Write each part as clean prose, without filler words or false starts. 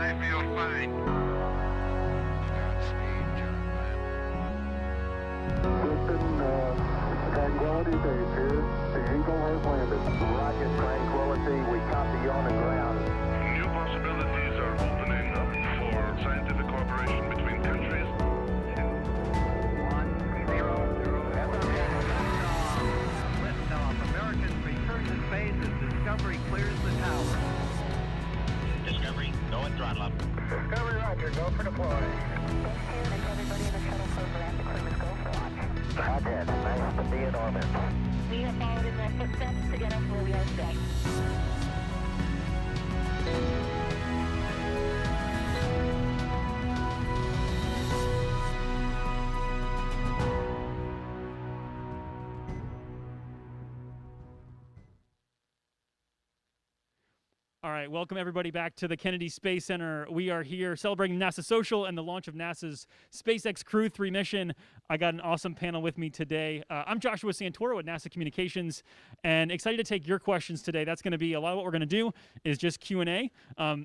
I feel fine. Godspeed, John Glenn. Tranquility Base here. The Eagle has landed. Rocket Tranquility, we copy you on the ground. New possibilities are opening up for scientific cooperation between countries. 1-0-0. Liftoff. Americans return to space as Discovery clears the tower. Discovery, go and throttle up. Discovery, roger. Go for deploy. And everybody in the shuttle program, the crew is go for launch. Roger. Nice to be in orbit. We have followed in their footsteps to get us where we are today. All right, welcome everybody back to the Kennedy Space Center. We are here celebrating NASA Social and the launch of NASA's SpaceX Crew-3 mission. I got an awesome panel with me today. I'm Joshua Santoro at NASA Communications, and excited to take your questions today. That's going to be a lot of what we're going to do is just Q&A.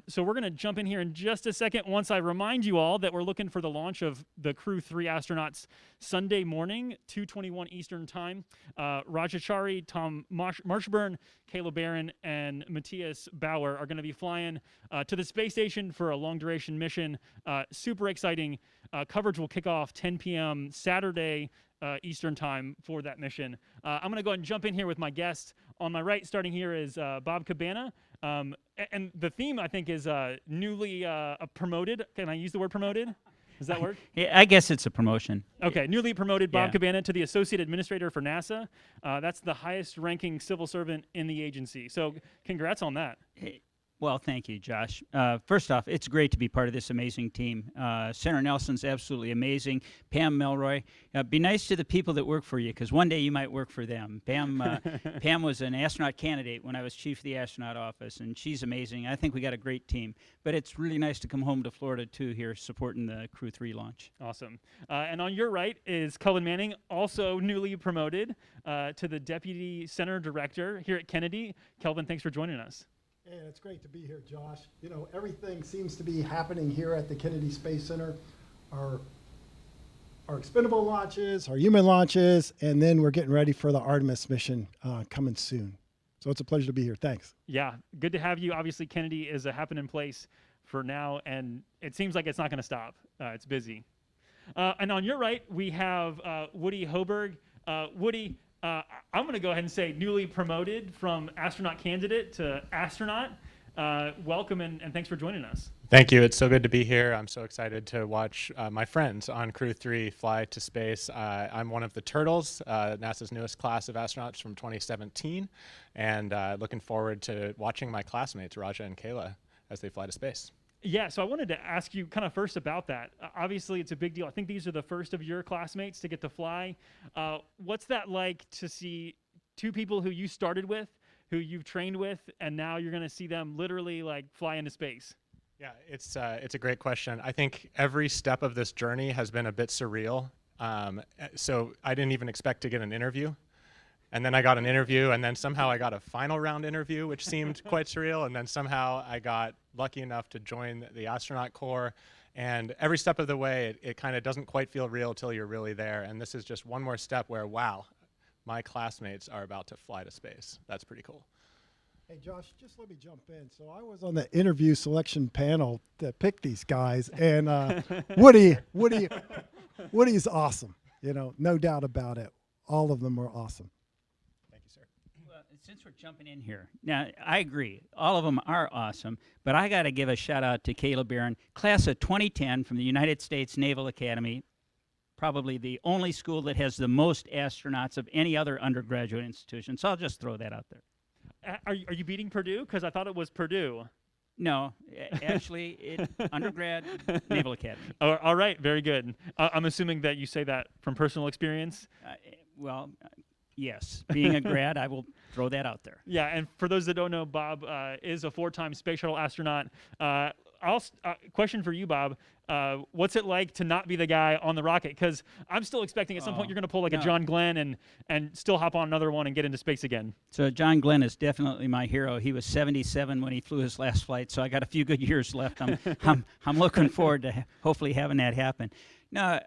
So we're going to jump in here in just a second once I remind you all that we're looking for the launch of the Crew-3 astronauts Sunday morning, 2:21 Eastern Time. Rajachari, Tom Marshburn, Caleb Barron, and Matthias Bauer are going to be flying to the space station for a long-duration mission. Super exciting. Coverage will kick off 10 p.m. Saturday Eastern Time for that mission. I'm going to go ahead and jump in here with my guest. On my right, starting here, is Bob Cabana. And the theme, I think, is newly promoted. Can I use the word promoted? Does that work? Yeah, I guess it's a promotion. Okay, newly promoted Bob Yeah. Cabana to the Associate Administrator for NASA. That's the highest ranking civil servant in the agency. So congrats on that. Well, thank you, Josh. First off, it's great to be part of this amazing team. Senator Nelson's absolutely amazing. Pam Melroy. Be nice to the people that work for you, because one day you might work for them. Pam was an astronaut candidate when I was chief of the astronaut office, and she's amazing. I think we got a great team. But it's really nice to come home to Florida, too, here supporting the Crew-3 launch. Awesome. And on your right is Cullen Manning, also newly promoted to the Deputy Center Director here at Kennedy. Kelvin, thanks for joining us. Yeah, it's great to be here, Josh. You know, everything seems to be happening here at the Kennedy Space Center. Our expendable launches, our human launches, and then we're getting ready for the Artemis mission coming soon. So it's a pleasure to be here. Thanks. Yeah, good to have you. Obviously, Kennedy is a happening place for now, and it seems like it's not going to stop. It's busy. And on your right, we have Woody Hoberg. Woody, I'm going to go ahead and say newly promoted from astronaut candidate to astronaut. Welcome and thanks for joining us. Thank you. It's so good to be here. I'm so excited to watch my friends on Crew-3 fly to space. I'm one of the Turtles, NASA's newest class of astronauts from 2017, and looking forward to watching my classmates, Raja and Kayla, as they fly to space. Yeah, so I wanted to ask you kind of first about that. Obviously, it's a big deal. I think these are the first of your classmates to get to fly. What's that like to see two people who you started with, who you've trained with, and now you're going to see them literally like fly into space? Yeah, it's a great question. I think every step of this journey has been a bit surreal. So I didn't even expect to get an interview. And then I got an interview, and then somehow I got a final round interview, which seemed quite surreal. And then somehow I got lucky enough to join the astronaut corps. And every step of the way, it kind of doesn't quite feel real till you're really there. And this is just one more step where, wow, my classmates are about to fly to space. That's pretty cool. Hey, Josh, just let me jump in. So I was on the interview selection panel that picked these guys, and Woody's awesome. You know, no doubt about it. All of them are awesome. Since we're jumping in here, now I agree, all of them are awesome, but I got to give a shout out to Caleb Barron, class of 2010 from the United States Naval Academy, probably the only school that has the most astronauts of any other undergraduate institution. So I'll just throw that out there. Are you beating Purdue? Because I thought it was Purdue. No, actually, undergrad, Naval Academy. All right, very good. I'm assuming that you say that from personal experience. Yes, being a grad, I will throw that out there. Yeah, and for those that don't know, Bob is a 4-time space shuttle astronaut. question for you, Bob. What's it like to not be the guy on the rocket? Because I'm still expecting at some point you're going to pull like a John Glenn and still hop on another one and get into space again. So John Glenn is definitely my hero. He was 77 when he flew his last flight, so I got a few good years left. I'm looking forward to hopefully having that happen. No,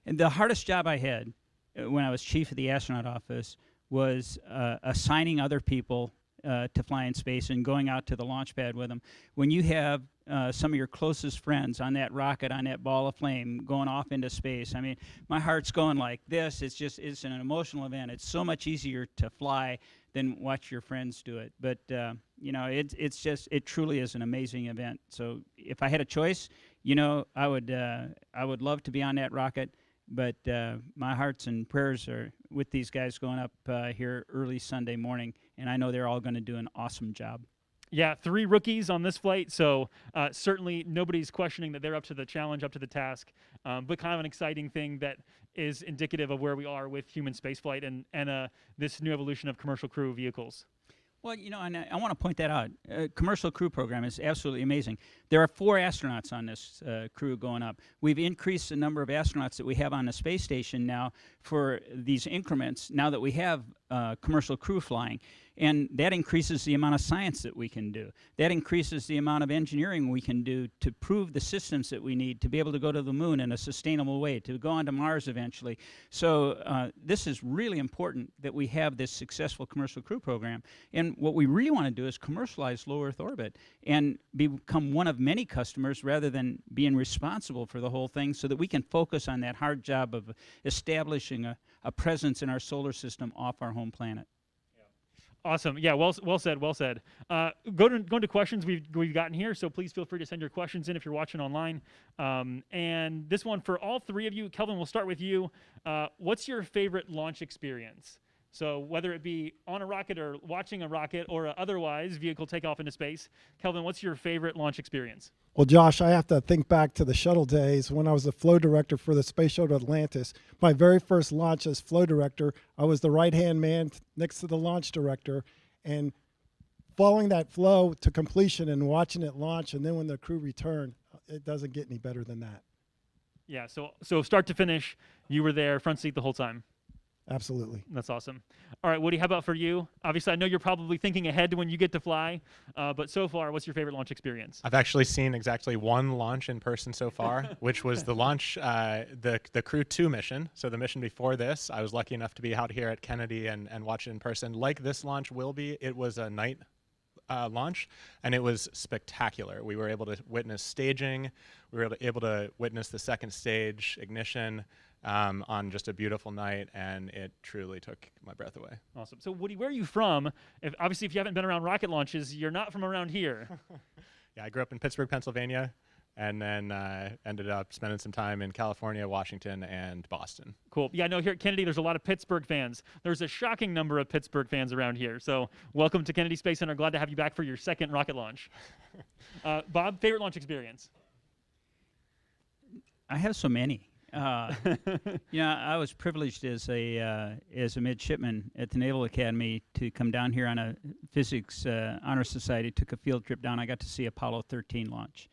and the hardest job I had when I was chief of the astronaut office was assigning other people to fly in space and going out to the launch pad with them. When you have some of your closest friends on that rocket, on that ball of flame, going off into space, I mean, my heart's going like this. It's an emotional event. It's so much easier to fly than watch your friends do it. But it truly is an amazing event. So if I had a choice, I would love to be on that rocket. But my hearts and prayers are with these guys going up here early Sunday morning, and I know they're all going to do an awesome job. Yeah, 3 rookies on this flight, so certainly nobody's questioning that they're up to the challenge, up to the task, but kind of an exciting thing that is indicative of where we are with human spaceflight and this new evolution of commercial crew vehicles. Well, and I want to point that out. Commercial crew program is absolutely amazing. There are 4 astronauts on this crew going up. We've increased the number of astronauts that we have on the space station now for these increments, now that we have commercial crew flying. And that increases the amount of science that we can do. That increases the amount of engineering we can do to prove the systems that we need to be able to go to the moon in a sustainable way, to go on to Mars eventually. So this is really important that we have this successful commercial crew program. And what we really want to do is commercialize low Earth orbit and become one of many customers rather than being responsible for the whole thing, so that we can focus on that hard job of establishing a presence in our solar system off our home planet. Awesome. Yeah, well said, well said. Go into questions we've gotten here, so please feel free to send your questions in if you're watching online. And this one for all 3 of you. Kelvin, we'll start with you. What's your favorite launch experience? So whether it be on a rocket or watching a rocket or a otherwise vehicle take off into space, Kelvin, what's your favorite launch experience? Well, Josh, I have to think back to the shuttle days when I was the flow director for the Space Shuttle Atlantis. My very first launch as flow director, I was the right-hand man next to the launch director, and following that flow to completion and watching it launch, and then when the crew returned, it doesn't get any better than that. Yeah, so start to finish, you were there, front seat the whole time. Absolutely. That's awesome. All right, Woody, how about for you? Obviously, I know you're probably thinking ahead to when you get to fly, but so far, what's your favorite launch experience? I've actually seen exactly 1 launch in person so far, which was the launch, the Crew-2 mission. So the mission before this, I was lucky enough to be out here at Kennedy and watch it in person. Like this launch will be, it was a night launch, and it was spectacular. We were able to witness staging. We were able to witness the second stage ignition on just a beautiful night, and it truly took my breath away. Awesome. So, Woody, where are you from? Obviously, if you haven't been around rocket launches, you're not from around here. Yeah, I grew up in Pittsburgh, Pennsylvania, and then ended up spending some time in California, Washington, and Boston. Cool. Yeah, I know here at Kennedy, there's a lot of Pittsburgh fans. There's a shocking number of Pittsburgh fans around here. So, welcome to Kennedy Space Center. Glad to have you back for your 2nd rocket launch. Bob, favorite launch experience? I have so many. I was privileged as a midshipman at the Naval Academy to come down here on a physics honor society. Took a field trip down. I got to see Apollo 13 launch,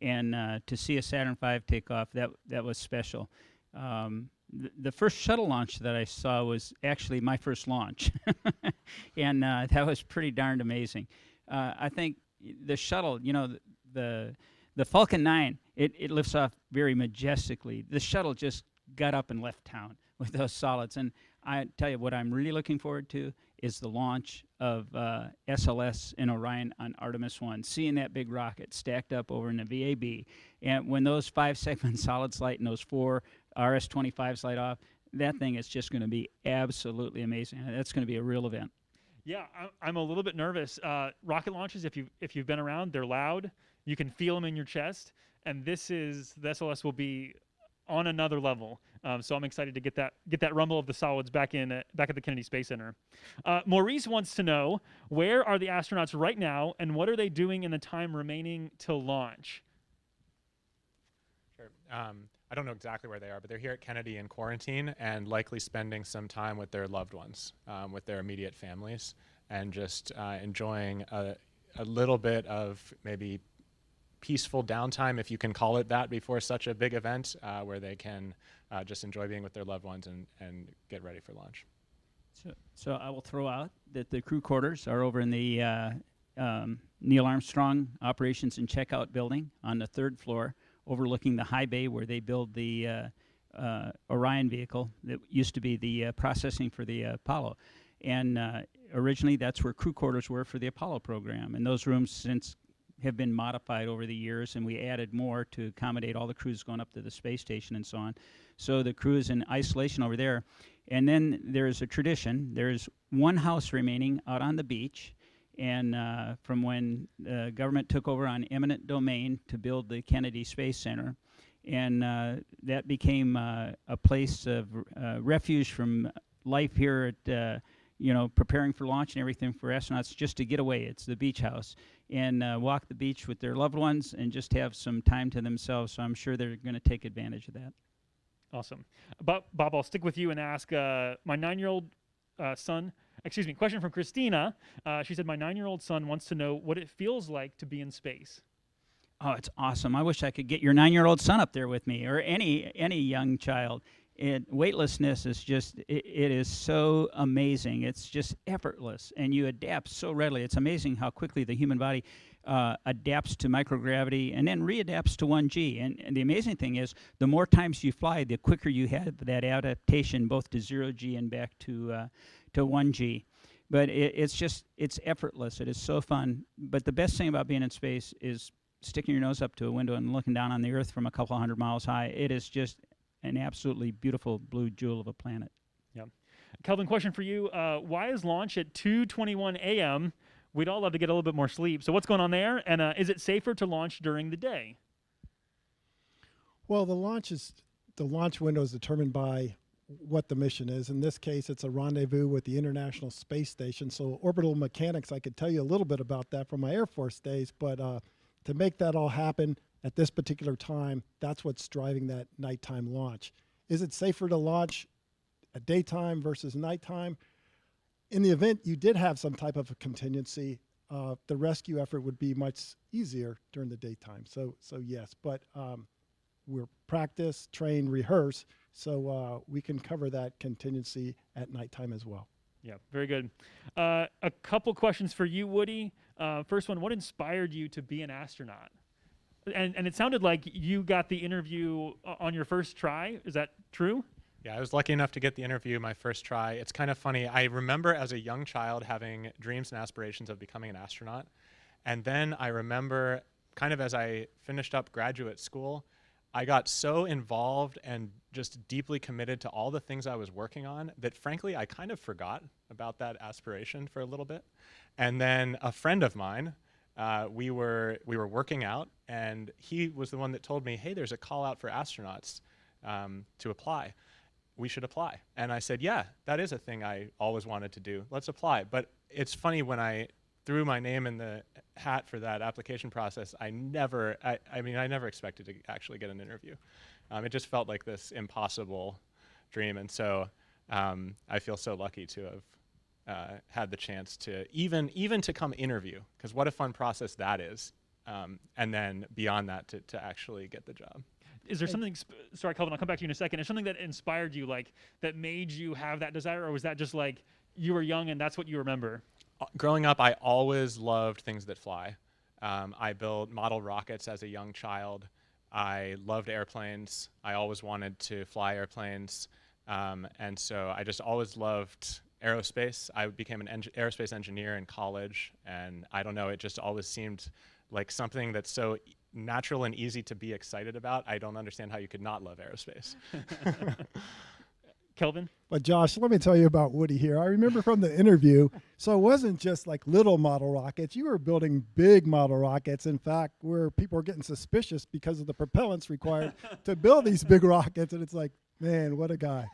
and to see a Saturn V take off. That was special. The first shuttle launch that I saw was actually my first launch, and that was pretty darned amazing. I think the shuttle, the Falcon 9, it lifts off very majestically. The shuttle just got up and left town with those solids. And I tell you, what I'm really looking forward to is the launch of SLS and Orion on Artemis 1, seeing that big rocket stacked up over in the VAB. And when those 5-segment solids light and those 4 RS-25s light off, that thing is just going to be absolutely amazing. That's going to be a real event. Yeah, I'm a little bit nervous. Rocket launches, if you've been around, they're loud. You can feel them in your chest, and the SLS will be on another level. So I'm excited to get that rumble of the solids back at the Kennedy Space Center. Maurice wants to know, where are the astronauts right now, and what are they doing in the time remaining to launch? Sure. I don't know exactly where they are, but they're here at Kennedy in quarantine and likely spending some time with their loved ones, with their immediate families, and just enjoying a little bit of maybe peaceful downtime, if you can call it that, before such a big event, where they can just enjoy being with their loved ones and get ready for launch. So I will throw out that the crew quarters are over in the Neil Armstrong Operations and Checkout Building on the 3rd floor, overlooking the high bay where they build the Orion vehicle that used to be the processing for the Apollo. And originally that's where crew quarters were for the Apollo program. And those rooms since have been modified over the years, and we added more to accommodate all the crews going up to the space station and so on. So the crew is in isolation over there. And then there's a tradition. There's one house remaining out on the beach, and from when the government took over on eminent domain to build the Kennedy Space Center. And that became a place of refuge from life here at, preparing for launch and everything for astronauts, just to get away. It's the beach house. And walk the beach with their loved ones and just have some time to themselves. So I'm sure they're going to take advantage of that. Awesome. Bob, I'll stick with you and ask my 9-year-old son, question from Christina. She said, my 9-year-old son wants to know what it feels like to be in space. Oh, it's awesome. I wish I could get your 9-year-old son up there with me, or any young child. Weightlessness is just, it is so amazing. It's just effortless, and you adapt so readily. It's amazing how quickly the human body adapts to microgravity and then readapts to 1G. And the amazing thing is, the more times you fly, the quicker you have that adaptation both to 0G and back to 1G. But it's effortless. It is so fun. But the best thing about being in space is sticking your nose up to a window and looking down on the Earth from a couple hundred miles high. It is just an absolutely beautiful blue jewel of a planet. Yeah. Kelvin, question for you. Why is launch at 2:21 a.m.? We'd all love to get a little bit more sleep. So what's going on there? And is it safer to launch during the day? Well, the launch window is determined by what the mission is. In this case, it's a rendezvous with the International Space Station. So orbital mechanics, I could tell you a little bit about that from my Air Force days, but to make that all happen at this particular time, that's what's driving that nighttime launch. Is it safer to launch at daytime versus nighttime? In the event you did have some type of a contingency, the rescue effort would be much easier during the daytime. So yes, but we're practice, train, rehearse, so we can cover that contingency at nighttime as well. Yeah, very good. A couple questions for you, Woody. First one, what inspired you to be an astronaut? And it sounded like you got the interview on your first try. Is that true? Yeah, I was lucky enough to get the interview my first try. It's kind of funny. I remember as a young child having dreams and aspirations of becoming an astronaut. And then I remember kind of as I finished up graduate school, I got so involved and just deeply committed to all the things I was working on that frankly, I kind of forgot about that aspiration for a little bit. And then a friend of mine, we were working out, and he was the one that told me, hey, there's a call out for astronauts to apply. We should apply. And I said, yeah, that is a thing I always wanted to do. Let's apply. But it's funny, when I threw my name in the hat for that application process, I never expected to actually get an interview. It just felt like this impossible dream. And so I feel so lucky to have had the chance to even to come interview, because what a fun process that is. And then beyond that, to actually get the job. Is there something, sorry, Kelvin, I'll come back to you in a second. Is something that inspired you, like that made you have that desire, or was that just like you were young and that's what you remember? Growing up, I always loved things that fly. I built model rockets as a young child. I loved airplanes. I always wanted to fly airplanes. And so I just always loved aerospace. I became an aerospace engineer in college, and I don't know, it just always seemed like something that's so natural and easy to be excited about. I don't understand how you could not love aerospace. Kelvin? But Josh, let me tell you about Woody here. I remember from the interview, so it wasn't just like little model rockets. You were building big model rockets, in fact, where people were getting suspicious because of the propellants required to build these big rockets. And it's like, man, what a guy.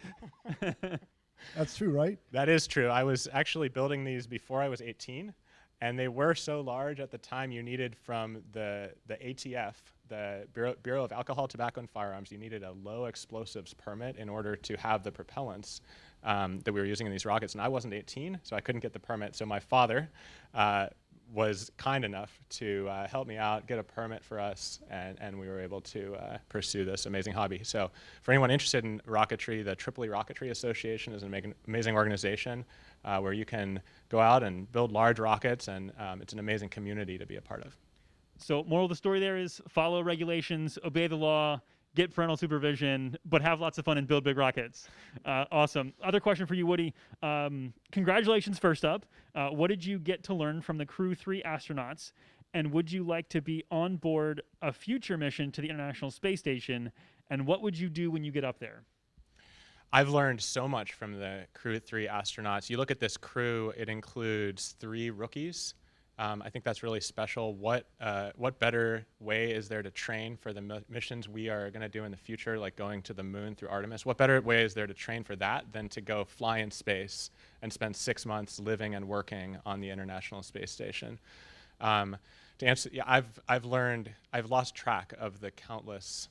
That's true, right? That is true. I was actually building these before I was 18. And they were so large at the time, you needed from the ATF, the Bureau of Alcohol, Tobacco, and Firearms, you needed a low explosives permit in order to have the propellants that we were using in these rockets. And I wasn't 18, so I couldn't get the permit. So my father was kind enough to help me out, get a permit for us, and we were able to pursue this amazing hobby. So for anyone interested in rocketry, the Tripoli Rocketry Association is an amazing organization where you can go out and build large rockets, and it's an amazing community to be a part of. So moral of the story there is follow regulations, obey the law, get parental supervision, but have lots of fun and build big rockets. Awesome. Other question for you, Woody. Congratulations first up. What did you get to learn from the Crew-3 astronauts? And would you like to be on board a future mission to the International Space Station? And what would you do when you get up there? I've learned so much from the Crew-3 astronauts. You look at this crew, it includes 3 rookies. I think that's really special. What better way is there to train for the missions we are going to do in the future, like going to the moon through Artemis? What better way is there to train for that than to go fly in space and spend 6 months living and working on the International Space Station? To answer, yeah, I've lost track of the countless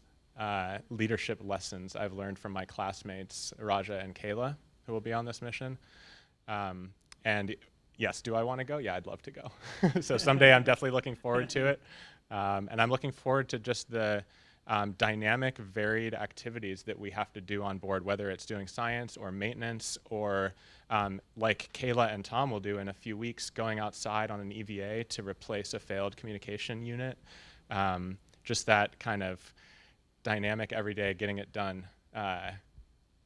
leadership lessons I've learned from my classmates, Raja and Kayla, who will be on this mission. And yes, do I want to go? Yeah, I'd love to go. So someday I'm definitely looking forward to it. And I'm looking forward to just the dynamic, varied activities that we have to do on board, whether it's doing science or maintenance or like Kayla and Tom will do in a few weeks, going outside on an EVA to replace a failed communication unit. Just that kind of dynamic, everyday, getting it done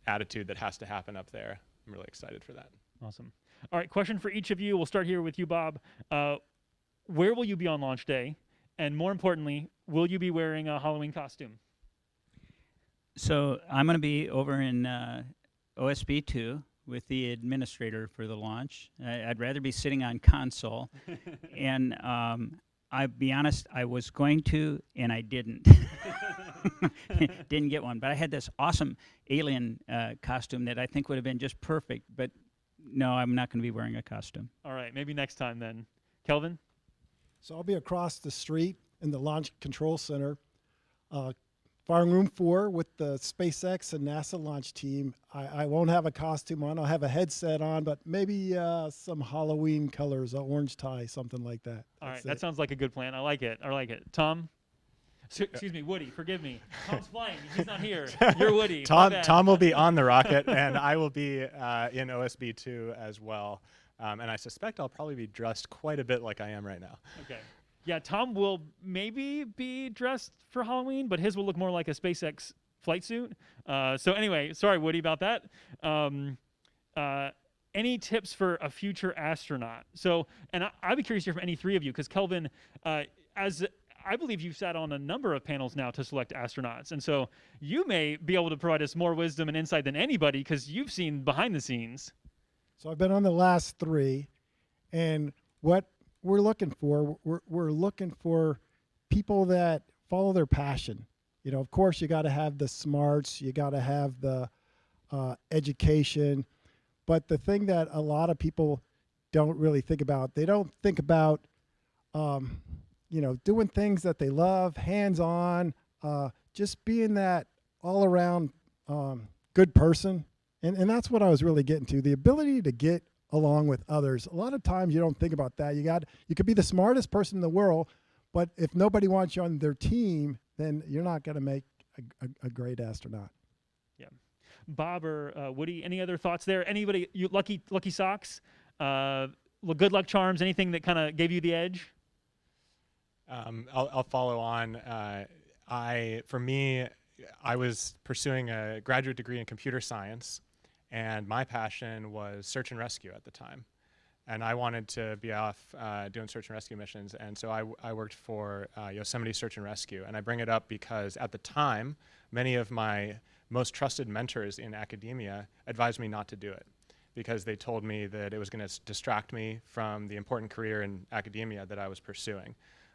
attitude that has to happen up there. I'm really excited for that. Awesome. All right, question for each of you. We'll start here with you, Bob. Where will you be on launch day? And more importantly, will you be wearing a Halloween costume? So I'm going to be over in OSB 2 with the administrator for the launch. I'd rather be sitting on console. And I'll be honest, I was going to, and I didn't. Didn't get one. But I had this awesome alien costume that I think would have been just perfect. But no, I'm not going to be wearing a costume. All right, maybe next time then. Kelvin? So I'll be across the street in the Launch Control Center, firing room 4 with the SpaceX and NASA launch team. I won't have a costume on. I'll have a headset on, but maybe some Halloween colors, an orange tie, something like that. All right, that sounds like a good plan. I like it. I like it. Tom? Excuse me, Woody, forgive me. Tom's flying. He's not here. You're Woody. Tom will be on the rocket, and I will be in OSB 2 as well. And I suspect I'll probably be dressed quite a bit like I am right now. Okay. Yeah, Tom will maybe be dressed for Halloween, but his will look more like a SpaceX flight suit. So anyway, sorry, Woody, about that. Any tips for a future astronaut? So, and I'd be curious to hear from any 3 of you, because Kelvin, as I believe you've sat on a number of panels now to select astronauts. And so you may be able to provide us more wisdom and insight than anybody because you've seen behind the scenes. So I've been on the last 3, and what we're looking for, we're looking for people that follow their passion. You know, of course, you got to have the smarts, you got to have the education, but the thing that a lot of people don't really think about, they don't think about you know, doing things that they love, hands-on, just being that all-around good person. And that's what I was really getting to, the ability to get along with others. A lot of times you don't think about that. You could be the smartest person in the world, but if nobody wants you on their team, then you're not going to make a great astronaut. Yeah. Bob or Woody, any other thoughts there? Anybody, you lucky socks, good luck charms, anything that kind of gave you the edge? I'll follow on. For me, I was pursuing a graduate degree in computer science, and my passion was search and rescue at the time. And I wanted to be off doing search and rescue missions, and so I worked for Yosemite Search and Rescue. And I bring it up because at the time, many of my most trusted mentors in academia advised me not to do it because they told me that it was going to distract me from the important career in academia that I was pursuing.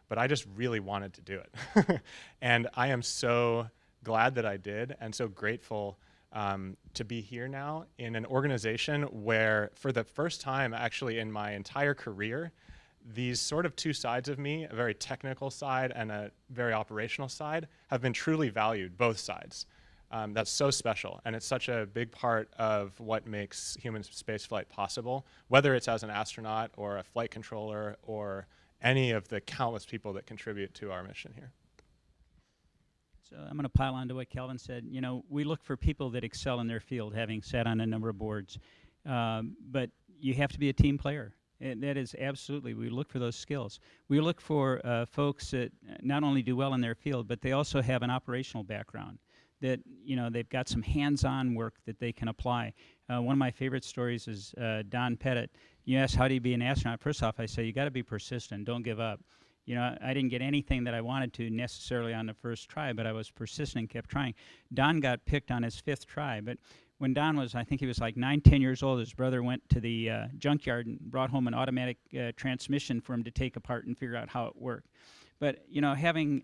But I just really wanted to do it. And I am so glad that I did and so grateful to be here now in an organization where for the first time actually in my entire career, these sort of 2 sides of me, a very technical side and a very operational side, have been truly valued, both sides. That's so special, and it's such a big part of what makes human spaceflight possible, whether it's as an astronaut or a flight controller or any of the countless people that contribute to our mission here. So I'm going to pile on to what Kelvin said. You know, we look for people that excel in their field, having sat on a number of boards. But you have to be a team player. And that is absolutely, we look for those skills. We look for folks that not only do well in their field, but they also have an operational background, that, you know, they've got some hands-on work that they can apply. One of my favorite stories is Don Pettit. You ask, how do you be an astronaut? First off, I say, you got to be persistent. Don't give up. You know, I didn't get anything that I wanted to necessarily on the first try, but I was persistent and kept trying. Don got picked on his 5th try, but when Don was, I think he was like 9, 10 years old, his brother went to the junkyard and brought home an automatic transmission for him to take apart and figure out how it worked. But, you know, having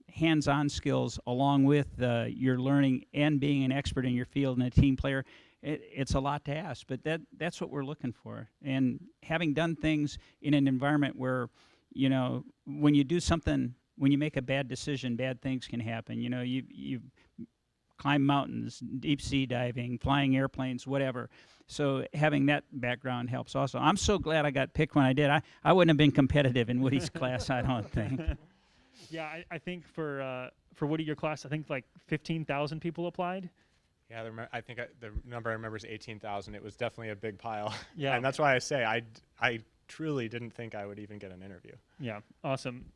hands-on skills along with your learning and being an expert in your field and a team player, it's a lot to ask, but that's what we're looking for. And having done things in an environment where, you know, when you do something, when you make a bad decision, bad things can happen. You know, you climb mountains, deep sea diving, flying airplanes, whatever. So having that background helps also. I'm so glad I got picked when I did. I wouldn't have been competitive in Woody's class, I don't think. Yeah, I think for Woody, your class, I think like 15,000 people applied. Yeah, I think the number I remember is 18,000. It was definitely a big pile. Yeah. And that's why I say I truly didn't think I would even get an interview. Yeah, awesome.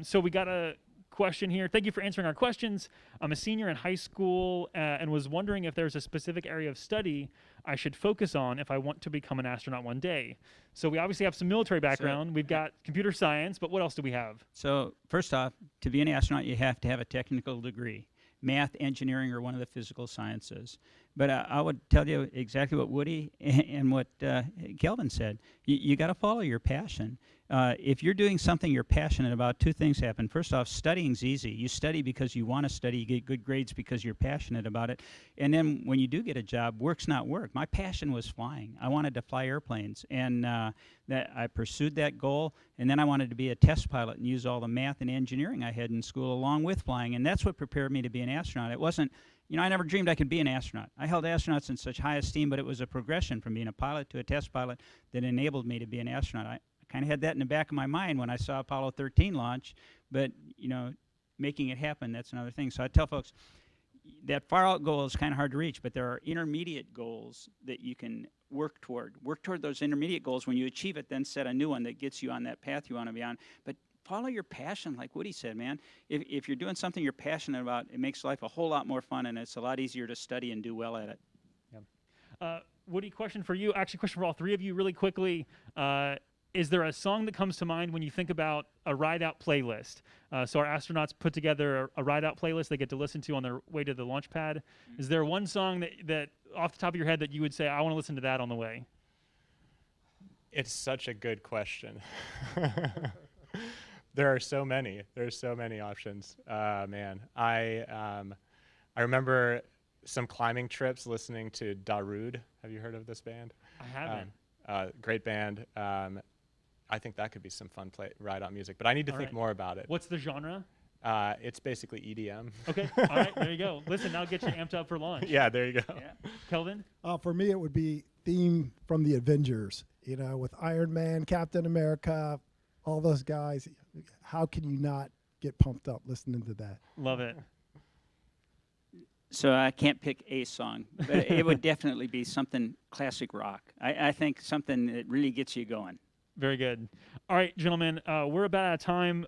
So we got a question here. Thank you for answering our questions. I'm a senior in high school and was wondering if there's a specific area of study I should focus on if I want to become an astronaut one day. So we obviously have some military background. We've got computer science, but what else do we have? So first off, to be an astronaut, you have to have a technical degree. Math, engineering, or one of the physical sciences. But I would tell you exactly what Woody and what Kelvin said. You got to follow your passion. If you're doing something you're passionate about, 2 things happen. First off, studying's easy. You study because you want to study. You get good grades because you're passionate about it. And then when you do get a job, work's not work. My passion was flying. I wanted to fly airplanes, and that I pursued that goal. And then I wanted to be a test pilot and use all the math and engineering I had in school along with flying. And that's what prepared me to be an astronaut. It wasn't, you know, I never dreamed I could be an astronaut. I held astronauts in such high esteem, but it was a progression from being a pilot to a test pilot that enabled me to be an astronaut. I kind of had that in the back of my mind when I saw Apollo 13 launch, but, you know, making it happen, that's another thing. So I tell folks, that far out goal is kind of hard to reach, but there are intermediate goals that you can work toward. Work toward those intermediate goals. When you achieve it, then set a new one that gets you on that path you want to be on. But follow your passion, like Woody said, man. If you're doing something you're passionate about, it makes life a whole lot more fun, and it's a lot easier to study and do well at it. Yeah. Woody, question for you. Actually, question for all 3 of you really quickly. Is there a song that comes to mind when you think about a ride-out playlist? So our astronauts put together a ride-out playlist they get to listen to on their way to the launch pad. Mm-hmm. Is there one song that off the top of your head that you would say, I want to listen to that on the way? It's such a good question. There are so many. There's so many options. Man, I remember some climbing trips listening to Darude. Have you heard of this band? I haven't. Great band. I think that could be some fun ride-out music, but I need to think more about it. What's the genre? It's basically EDM. Okay, all right, there you go. Listen, now get you amped up for launch. Yeah, there you go. Yeah. Kelvin? For me, it would be theme from the Avengers, you know, with Iron Man, Captain America, all those guys. How can you not get pumped up listening to that? Love it. So I can't pick a song, but it would definitely be something classic rock. I think something that really gets you going. Very good. All right, gentlemen, we're about out of time.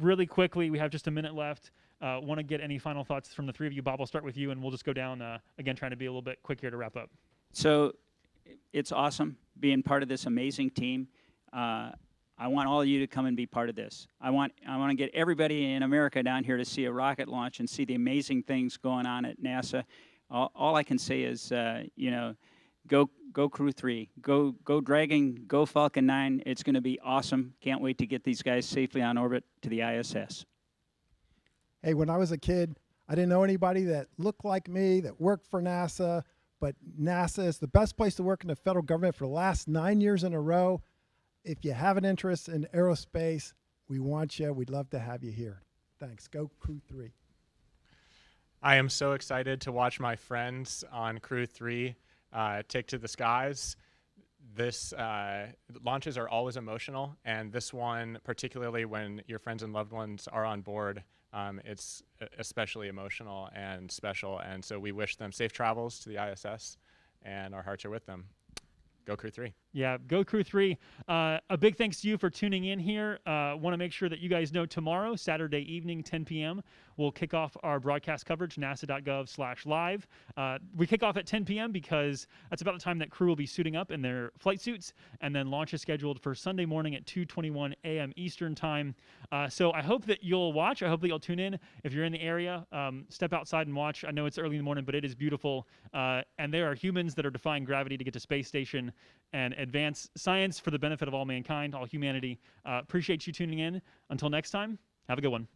Really quickly, we have just a minute left. Want to get any final thoughts from the 3 of you? Bob, I'll start with you, and we'll just go down, again, trying to be a little bit quick here to wrap up. So it's awesome being part of this amazing team. I want all of you to come and be part of this. I want to get everybody in America down here to see a rocket launch and see the amazing things going on at NASA. All I can say is, you know, go Crew-3, go Dragon, go Falcon 9. It's going to be awesome. Can't wait to get these guys safely on orbit to the ISS. Hey, when I was a kid, I didn't know anybody that looked like me, that worked for NASA, but NASA is the best place to work in the federal government for the last 9 years in a row. If you have an interest in aerospace, we want you. We'd love to have you here. Thanks. Go Crew-3. I am so excited to watch my friends on Crew-3 take to the skies. this launches are always emotional, and this one, particularly when your friends and loved ones are on board, it's especially emotional and special. And so we wish them safe travels to the ISS, and our hearts are with them. Go Crew-3. Yeah, go Crew-3. A big thanks to you for tuning in here. Want to make sure that you guys know tomorrow, Saturday evening, 10 p.m., we'll kick off our broadcast coverage, nasa.gov/live. We kick off at 10 p.m. because that's about the time that crew will be suiting up in their flight suits, and then launch is scheduled for Sunday morning at 2:21 a.m. Eastern time. So I hope that you'll watch. I hope that you'll tune in. If you're in the area, step outside and watch. I know it's early in the morning, but it is beautiful. And there are humans that are defying gravity to get to space station and advance science for the benefit of all mankind, all humanity. Appreciate you tuning in. Until next time, have a good one.